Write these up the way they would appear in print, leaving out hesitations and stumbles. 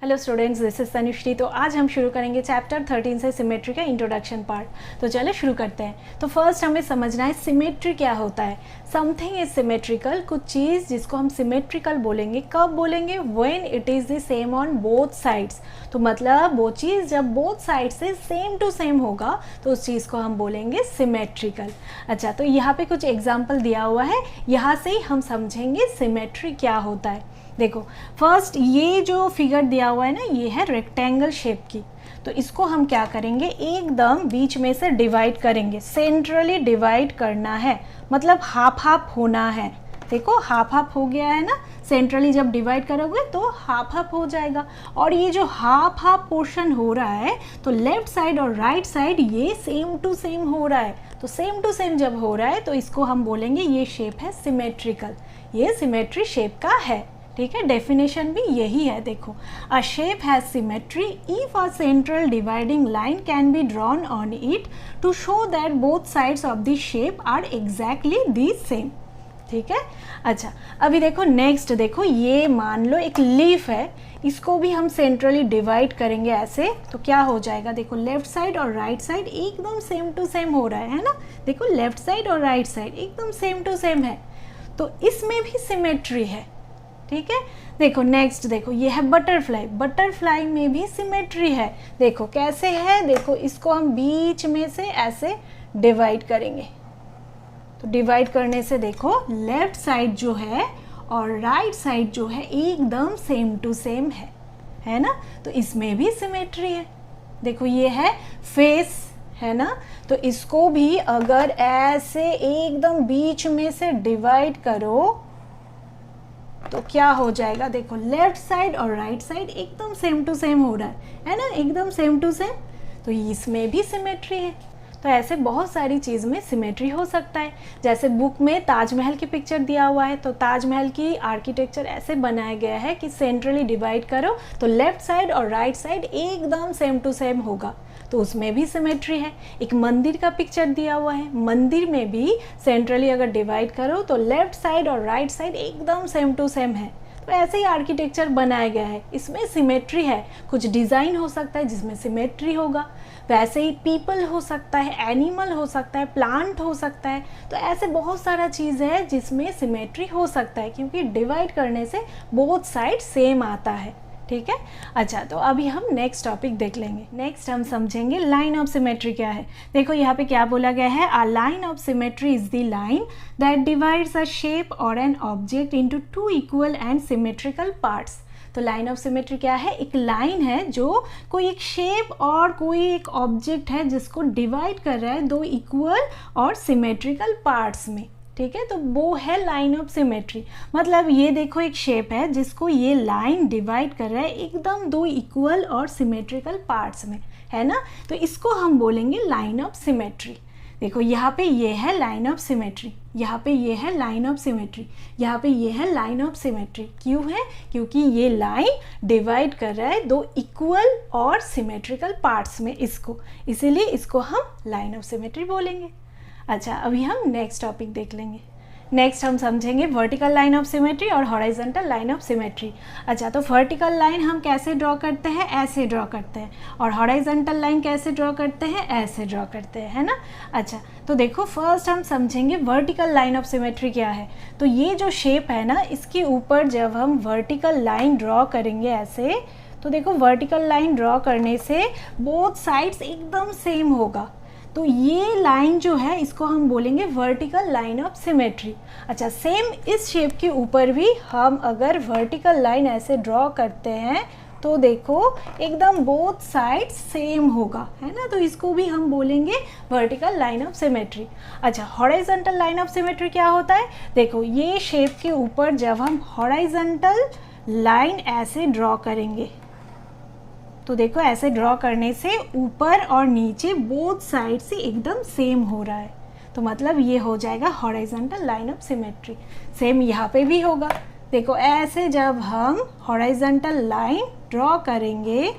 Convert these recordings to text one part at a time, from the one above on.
Hello students, this is Tanushree. तो आज हम शुरू करेंगे चैप्टर 13 से सिमेट्री का इंट्रोडक्शन पार्ट। तो चलो शुरू करते हैं। तो फर्स्ट हमें समझना है सिमेट्री क्या होता है। समथिंग इज सिमेट्रिकल, कुछ चीज़ जिसको हम सिमेट्रिकल बोलेंगे। कब बोलेंगे? When it is the same on both sides. तो मतलब वो चीज़ जब बोथ साइड से सेम टू सेम होगा तो उस चीज़ को हम बोलेंगे सिमेट्रिकल। अच्छा, तो यहाँ पे कुछ एग्जाम्पल दिया हुआ है, यहाँ से ही हम समझेंगे सिमेट्री क्या होता है। देखो फर्स्ट ये जो फिगर दिया हुआ है ना, ये है रेक्टेंगल शेप की। तो इसको हम क्या करेंगे, एकदम बीच में से डिवाइड करेंगे। सेंट्रली डिवाइड करना है, मतलब हाफ हाफ होना है। देखो हाफ हाफ हो गया है ना, सेंट्रली जब डिवाइड करोगे तो हाफ हाफ हो जाएगा। और ये जो हाफ हाफ पोर्शन हो रहा है तो लेफ्ट साइड और राइट साइड ये सेम टू सेम हो रहा है। तो सेम टू सेम जब हो रहा है तो इसको हम बोलेंगे ये शेप है सिमेट्रिकल। ये सिमेट्री शेप का है, ठीक है। डेफिनेशन भी यही है। देखो, a shape has symmetry if a central dividing line can be drawn on it to show that both sides of the shape are exactly the same, ठीक है। अच्छा, अभी देखो नेक्स्ट, देखो ये मान लो एक लीफ है, इसको भी हम सेंट्रली डिवाइड करेंगे ऐसे, तो क्या हो जाएगा? देखो लेफ्ट साइड और राइट साइड एकदम सेम टू सेम हो रहा है ना। देखो लेफ्ट साइड और राइट साइड एकदम सेम टू सेम है, तो इसमें भी सिमेट्री है, ठीक है। देखो नेक्स्ट, देखो ये है बटरफ्लाई। बटरफ्लाई में भी सिमेट्री है। देखो कैसे है, देखो इसको हम बीच में से ऐसे डिवाइड करेंगे। तो डिवाइड करने से देखो लेफ्ट साइड जो है और राइट साइड जो है एकदम सेम टू सेम है ना। तो इसमें भी सिमेट्री है। देखो ये है फेस, है ना। तो इसको भी अगर ऐसे एकदम बीच में से डिवाइड करो तो क्या हो जाएगा? देखो लेफ्ट साइड और राइट साइड एकदम सेम टू सेम हो रहा है ना, एकदम सेम टू सेम। तो इसमें भी सिमेट्री है। तो ऐसे बहुत सारी चीज़ में सिमेट्री हो सकता है। जैसे बुक में ताजमहल की पिक्चर दिया हुआ है, तो ताजमहल की आर्किटेक्चर ऐसे बनाया गया है कि सेंट्रली डिवाइड करो तो लेफ्ट साइड और राइट साइड एकदम सेम टू सेम होगा, तो उसमें भी सिमेट्री है। एक मंदिर का पिक्चर दिया हुआ है, मंदिर में भी सेंट्रली अगर डिवाइड करो तो लेफ्ट साइड और राइट साइड एकदम सेम टू सेम है। तो ऐसे ही आर्किटेक्चर बनाया गया है, इसमें सिमेट्री है। कुछ डिज़ाइन हो सकता है जिसमें सिमेट्री होगा, वैसे ही पीपल हो सकता है, एनिमल हो सकता है, प्लांट हो सकता है। तो ऐसे बहुत सारा चीज़ है जिसमें सिमेट्री हो सकता है, क्योंकि डिवाइड करने से बोथ साइड सेम आता है, ठीक है। अच्छा, तो अभी हम नेक्स्ट टॉपिक देख लेंगे। नेक्स्ट हम समझेंगे लाइन ऑफ सिमेट्री क्या है। देखो यहाँ पे क्या बोला गया है, a line of symmetry is the line that divides a shape और an object into two equal and symmetrical parts. तो लाइन ऑफ सिमेट्री क्या है? एक लाइन है जो कोई एक शेप और कोई एक ऑब्जेक्ट है जिसको डिवाइड कर रहा है दो इक्वल और सिमेट्रिकल पार्ट्स में, ठीक है। तो वो है लाइन ऑफ सिमेट्री। मतलब ये देखो एक शेप है जिसको ये लाइन डिवाइड कर रहा है एकदम दो इक्वल और सिमेट्रिकल पार्ट्स में, है ना। तो इसको हम बोलेंगे लाइन ऑफ सिमेट्री। देखो यहाँ पे ये है लाइन ऑफ सिमेट्री, यहाँ पे ये है लाइन ऑफ सिमेट्री, यहाँ पे ये है लाइन ऑफ सिमेट्री। क्यों है? क्योंकि ये लाइन डिवाइड कर रहा है दो इक्वल और सिमेट्रिकल पार्ट्स में इसको, इसीलिए इसको हम लाइन ऑफ सिमेट्री बोलेंगे। अच्छा, अभी हम नेक्स्ट टॉपिक देख लेंगे। नेक्स्ट हम समझेंगे वर्टिकल लाइन ऑफ सिमेट्री और हॉरिजॉन्टल लाइन ऑफ सिमेट्री। अच्छा, तो वर्टिकल लाइन हम कैसे ड्रॉ करते हैं? ऐसे ड्रॉ करते हैं। और हॉरिजॉन्टल लाइन कैसे ड्रॉ करते हैं? ऐसे ड्रॉ करते हैं, है ना। अच्छा, तो देखो फर्स्ट हम समझेंगे वर्टिकल लाइन ऑफ सिमेट्री क्या है। तो ये जो शेप है ना, इसके ऊपर जब हम वर्टिकल लाइन ड्रॉ करेंगे ऐसे, तो देखो वर्टिकल लाइन ड्रॉ करने से बोथ साइड्स एकदम सेम होगा। तो ये लाइन जो है इसको हम बोलेंगे वर्टिकल लाइन ऑफ सिमेट्री। अच्छा, सेम इस शेप के ऊपर भी हम अगर वर्टिकल लाइन ऐसे ड्रॉ करते हैं तो देखो एकदम बोथ साइड सेम होगा, है ना। तो इसको भी हम बोलेंगे वर्टिकल लाइन ऑफ सिमेट्री। अच्छा, हॉरिजॉन्टल लाइन ऑफ सिमेट्री क्या होता है? देखो ये शेप के ऊपर जब हम हॉरिजॉन्टल लाइन ऐसे ड्रॉ करेंगे तो देखो ऐसे ड्रॉ करने से ऊपर और नीचे बोथ साइड से एकदम सेम हो रहा है, तो मतलब ये हो जाएगा horizontal line of symmetry. Same यहाँ पे भी होगा। देखो ऐसे जब हम हॉरिजॉन्टल लाइन ड्रॉ करेंगे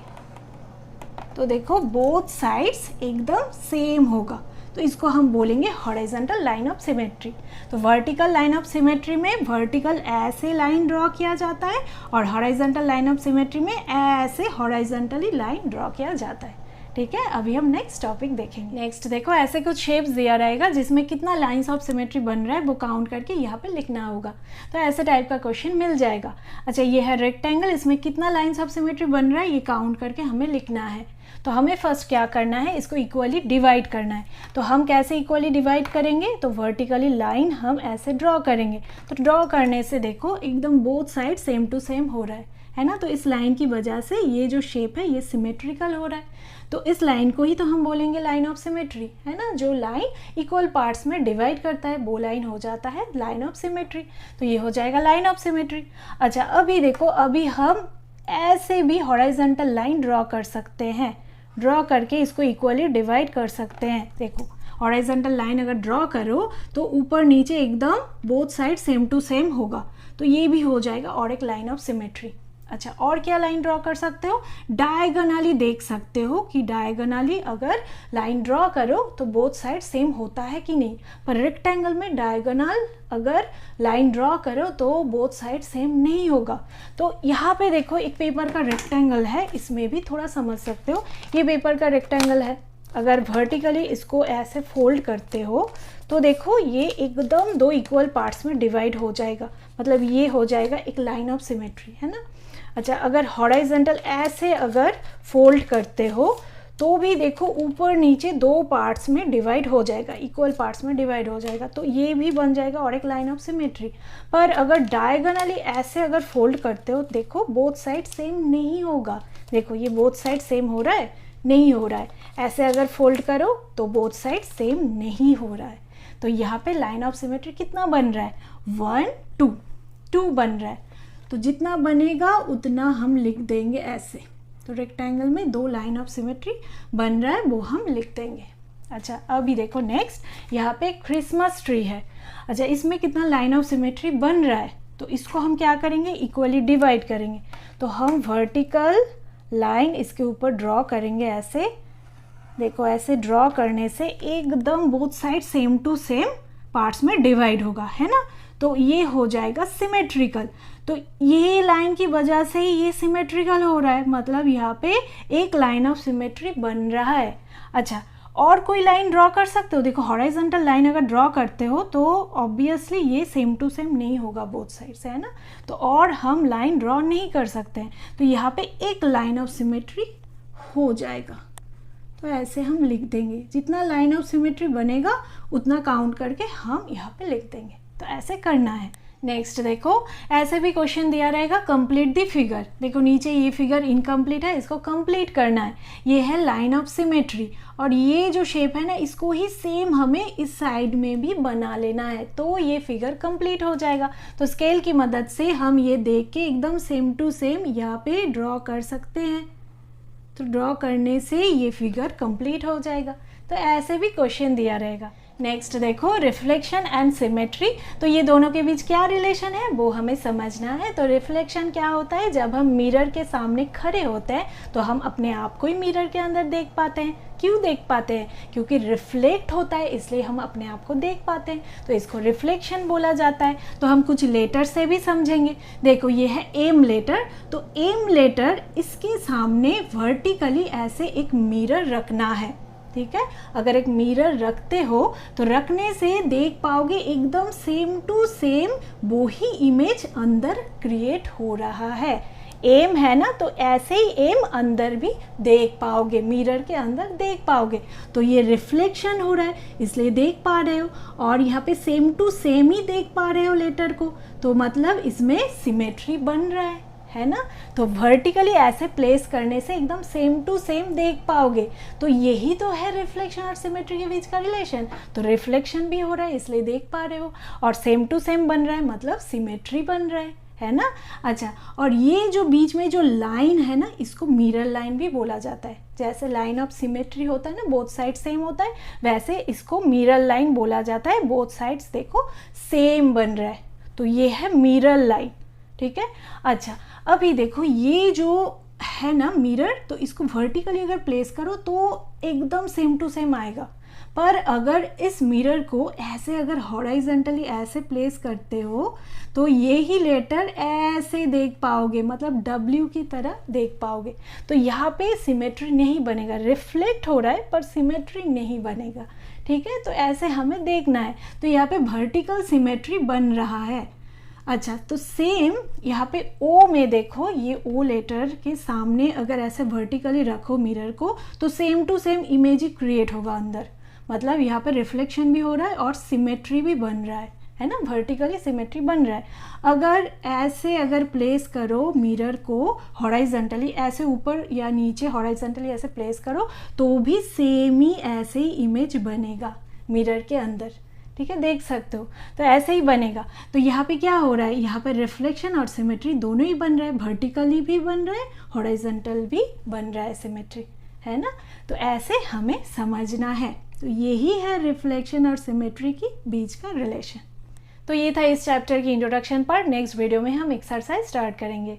तो देखो बोथ साइड्स एकदम सेम होगा, तो इसको हम बोलेंगे हॉरिजॉन्टल लाइन ऑफ सिमेट्री। तो वर्टिकल लाइन ऑफ सिमेट्री में वर्टिकल ऐसे लाइन ड्रॉ किया जाता है और हॉरिजॉन्टल लाइन ऑफ सिमेट्री में ऐसे हॉरिजॉन्टली लाइन ड्रॉ किया जाता है। ठीक है, अभी हम नेक्स्ट टॉपिक देखेंगे। नेक्स्ट देखो, ऐसे कुछ शेप्स दिया रहेगा जिसमें कितना लाइंस ऑफ सिमेट्री बन रहा है वो काउंट करके यहाँ पे लिखना होगा। तो ऐसे टाइप का क्वेश्चन मिल जाएगा। अच्छा, ये है रेक्टेंगल, इसमें कितना लाइंस ऑफ सिमेट्री बन रहा है ये काउंट करके हमें लिखना है। तो हमें फर्स्ट क्या करना है, इसको इक्वली डिवाइड करना है। तो हम कैसे इक्वली डिवाइड करेंगे, तो वर्टिकली लाइन हम ऐसे ड्रॉ करेंगे। तो ड्रॉ करने से देखो एकदम both side same to same हो रहा है ना। तो इस लाइन की वजह से ये जो शेप है ये सिमेट्रिकल हो रहा है। तो इस लाइन को ही तो हम बोलेंगे लाइन ऑफ सिमेट्री, है ना। जो लाइन इक्वल पार्ट्स में डिवाइड करता है वो लाइन हो जाता है लाइन ऑफ सिमेट्री। तो ये हो जाएगा लाइन ऑफ सिमेट्री। अच्छा, अभी देखो, अभी हम ऐसे भी हॉरिजॉन्टल लाइन ड्रॉ कर सकते हैं। ड्रॉ करके इसको इक्वली डिवाइड कर सकते हैं। देखो, हॉरिजॉन्टल लाइन अगर ड्रॉ करो तो ऊपर नीचे एकदम both side same to same होगा। तो ये भी हो जाएगा और एक लाइन ऑफ सिमेट्री। अच्छा, और क्या लाइन ड्रॉ कर सकते हो, डायगोनली देख सकते हो कि डायगोनली अगर लाइन ड्रॉ करो तो बोथ साइड सेम होता है कि नहीं। पर रेक्टेंगल में डायगोनल अगर लाइन ड्रॉ करो तो बोथ साइड सेम नहीं होगा। तो यहाँ पे देखो, एक पेपर का रेक्टेंगल है, इसमें भी थोड़ा समझ सकते हो। ये पेपर का रेक्टेंगल है, अगर वर्टिकली इसको ऐसे फोल्ड करते हो तो देखो ये एकदम दो इक्वल पार्ट्स में डिवाइड हो जाएगा। मतलब ये हो जाएगा एक लाइन ऑफ सिमेट्री, है ना। अच्छा, अगर हॉरिजॉन्टल ऐसे अगर फोल्ड करते हो तो भी देखो ऊपर नीचे दो पार्ट्स में डिवाइड हो जाएगा, इक्वल पार्ट्स में डिवाइड हो जाएगा। तो ये भी बन जाएगा और एक लाइन ऑफ सिमेट्री। पर अगर डायगोनली ऐसे अगर फोल्ड करते हो, देखो बोथ साइड सेम नहीं होगा। देखो ये बोथ साइड सेम हो रहा है, नहीं हो रहा है। ऐसे अगर फोल्ड करो तो बोथ साइड सेम नहीं हो रहा है। तो यहाँ पे लाइन ऑफ सिमेट्री कितना बन रहा है, 1 2 बन रहा है। तो जितना बनेगा उतना हम लिख देंगे ऐसे। तो रेक्टेंगल में 2 लाइन ऑफ सिमेट्री बन रहा है, वो हम लिख देंगे। अच्छा, अभी देखो नेक्स्ट, यहाँ पे क्रिसमस ट्री है। अच्छा, इसमें कितना लाइन ऑफ सिमेट्री बन रहा है, तो इसको हम क्या करेंगे, इक्वली डिवाइड करेंगे। तो हम वर्टिकल लाइन इसके ऊपर ड्रॉ करेंगे ऐसे। देखो, ऐसे ड्रॉ करने से एकदम both side same to same parts में डिवाइड होगा, है ना। तो ये हो जाएगा सिमेट्रिकल। तो ये लाइन की वजह से ही ये सिमेट्रिकल हो रहा है, मतलब यहाँ पे एक लाइन ऑफ सिमेट्री बन रहा है। अच्छा, और कोई लाइन ड्रॉ कर सकते हो। देखो, हॉरिजॉन्टल लाइन अगर ड्रॉ करते हो तो ऑब्वियसली ये सेम टू सेम नहीं होगा बोथ साइड से, है ना। तो और हम लाइन ड्रॉ नहीं कर सकते हैं। तो यहाँ पे एक लाइन ऑफ सिमेट्री हो जाएगा। तो ऐसे हम लिख देंगे, जितना लाइन ऑफ सिमेट्री बनेगा उतना काउंट करके हम यहाँ पे लिख देंगे। तो ऐसे करना है। नेक्स्ट देखो, ऐसे भी क्वेश्चन दिया रहेगा, कंप्लीट द फिगर। देखो नीचे ये फिगर इनकम्प्लीट है, इसको कंप्लीट करना है। ये है लाइन ऑफ सिमेट्री, और ये जो शेप है ना, इसको ही सेम हमें इस साइड में भी बना लेना है, तो ये फिगर कंप्लीट हो जाएगा। तो स्केल की मदद से हम ये देख के एकदम सेम टू सेम यहाँ पे ड्रॉ कर सकते हैं। तो ड्रॉ करने से ये फिगर कंप्लीट हो जाएगा। तो ऐसे भी क्वेश्चन दिया रहेगा। नेक्स्ट देखो, रिफ्लेक्शन एंड सिमेट्री। तो ये दोनों के बीच क्या रिलेशन है वो हमें समझना है। तो रिफ्लेक्शन क्या होता है, जब हम मिरर के सामने खड़े होते हैं तो हम अपने आप को ही मिरर के अंदर देख पाते हैं। क्यों देख पाते हैं, क्योंकि रिफ्लेक्ट होता है, इसलिए हम अपने आप को देख पाते हैं। तो इसको रिफ्लेक्शन बोला जाता है। तो हम कुछ लेटर से भी समझेंगे। देखो, ये है एम लेटर। तो एम लेटर, इसके सामने वर्टिकली ऐसे एक मिरर रखना है। ठीक है, अगर एक मिरर रखते हो तो रखने से देख पाओगे एकदम सेम टू सेम वो ही इमेज अंदर क्रिएट हो रहा है। एम है ना, तो ऐसे ही एम अंदर भी देख पाओगे, मिरर के अंदर देख पाओगे। तो ये रिफ्लेक्शन हो रहा है, इसलिए देख पा रहे हो। और यहाँ पे सेम टू सेम ही देख पा रहे हो लेटर को, तो मतलब इसमें सिमेट्री बन रहा है ना। तो वर्टिकली ऐसे प्लेस करने से एकदम सेम टू सेम देख पाओगे। तो यही तो है रिफ्लेक्शन और सिमेट्री के बीच का रिलेशन। तो रिफ्लेक्शन भी हो रहा है, इसलिए देख पा रहे हो, और सेम टू सेम बन रहा है, मतलब सिमेट्री बन रहा है ना। अच्छा, और ये जो बीच में जो लाइन है ना, इसको मिरर लाइन भी बोला जाता है। जैसे लाइन ऑफ सिमेट्री होता है ना, बोथ साइड सेम होता है, वैसे इसको मिरर लाइन बोला जाता है। बोथ साइड्स देखो सेम बन रहा है, तो ये है मिरर लाइन। ठीक है। अच्छा, अभी देखो ये जो है ना मिरर, तो इसको वर्टिकली अगर प्लेस करो तो एकदम सेम टू सेम आएगा। पर अगर इस मिरर को ऐसे अगर हॉराइजेंटली ऐसे प्लेस करते हो तो ये ही लेटर ऐसे देख पाओगे, मतलब W की तरह देख पाओगे। तो यहाँ पे सिमेट्री नहीं बनेगा, रिफ्लेक्ट हो रहा है पर सिमेट्री नहीं बनेगा, ठीक है। तो ऐसे हमें देखना है। तो यहाँ पे वर्टिकल सिमेट्री बन रहा है। अच्छा, तो सेम यहाँ पे O में देखो, ये O लेटर के सामने अगर ऐसे वर्टिकली रखो मिरर को तो सेम टू सेम इमेज ही क्रिएट होगा अंदर, मतलब यहाँ पे रिफ्लेक्शन भी हो रहा है और सिमेट्री भी बन रहा है ना, वर्टिकली सिमेट्री बन रहा है। अगर ऐसे अगर प्लेस करो मिरर को हॉराइजेंटली, ऐसे ऊपर या नीचे हॉराइजेंटली ऐसे प्लेस करो तो भी सेम ही ऐसे ही इमेज बनेगा मिरर के अंदर, ठीक है, देख सकते हो। तो ऐसे ही बनेगा। तो यहाँ पे क्या हो रहा है, यहाँ पे रिफ्लेक्शन और सिमेट्री दोनों ही बन रहा है, वर्टिकली भी बन रहा है, हॉराइजेंटल भी बन रहा है सिमेट्री, है ना। तो ऐसे हमें समझना है। तो यही है रिफ्लेक्शन और सिमेट्री की बीच का रिलेशन। तो ये था इस चैप्टर की इंट्रोडक्शन पार्ट। नेक्स्ट वीडियो में हम एक्सरसाइज स्टार्ट करेंगे।